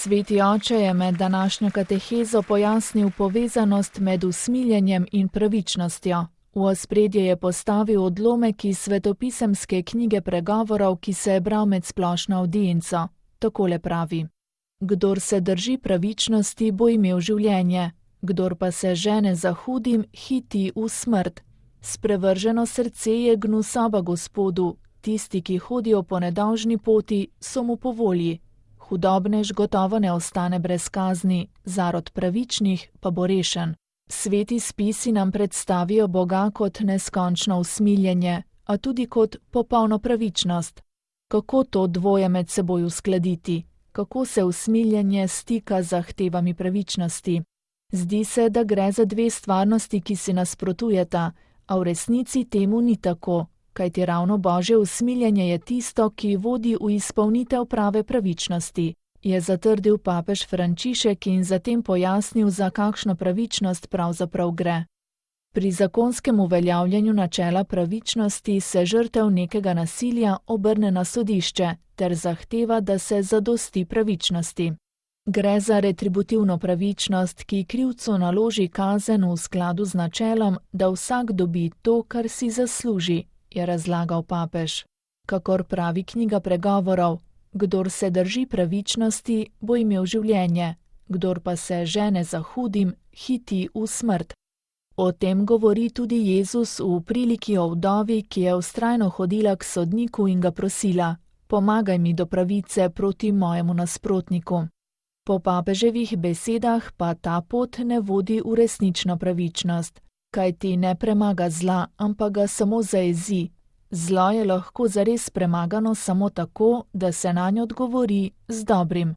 Sveti oče je med današnjo katehezo pojasnil povezanost med usmiljenjem in pravičnostjo. V ospredje je postavil odlomek iz svetopisemske knjige pregovorov, ki se je bral med splošno avdienco. Takole pravi: Kdor se drži pravičnosti, bo imel življenje, kdor pa se žene za hudim, hiti v smrt. Sprevrženo srce je gnusoba Gospodu, tisti, ki hodijo po nedolžni poti, so mu po volji. Hudobnež gotovo ne ostane brez kazni, zarod pravičnih pa bo rešen. Sveti spisi nam predstavijo Boga kot neskončno usmiljenje, a tudi kot popolno pravičnost. Kako to dvoje med seboj uskladiti? Kako se usmiljenje stika z zahtevami pravičnosti? Zdi se, da gre za dve stvarnosti, ki si nasprotujeta, a v resnici temu ni tako, kajti ravno Božje usmiljenje je tisto, ki vodi v izpolnitev prave pravičnosti, je zatrdil papež Frančišek in zatem pojasnil, za kakšno pravičnost pravzaprav gre. Pri zakonskem uveljavljanju načela pravičnosti se žrtev nekega nasilja obrne na sodišče ter zahteva, da se zadosti pravičnosti. Gre za retributivno pravičnost, ki krivcu naloži kazen v skladu z načelom, da vsak dobi to, kar si zasluži, je razlagal papež. Kakor pravi knjiga pregovorov, kdor se drži pravičnosti, bo imel življenje, kdor pa se žene za hudim, hiti v smrt. O tem govori tudi Jezus v priliki o vdovi, ki je vztrajno hodila k sodniku in ga prosila: pomagaj mi do pravice proti mojemu nasprotniku. Po papeževih besedah pa ta pot ne vodi v resnično pravičnost, kajti ne premaga zla, ampak ga samo zajezi. Zlo je lahko zares premagano samo tako, da se nanj odgovori z dobrim.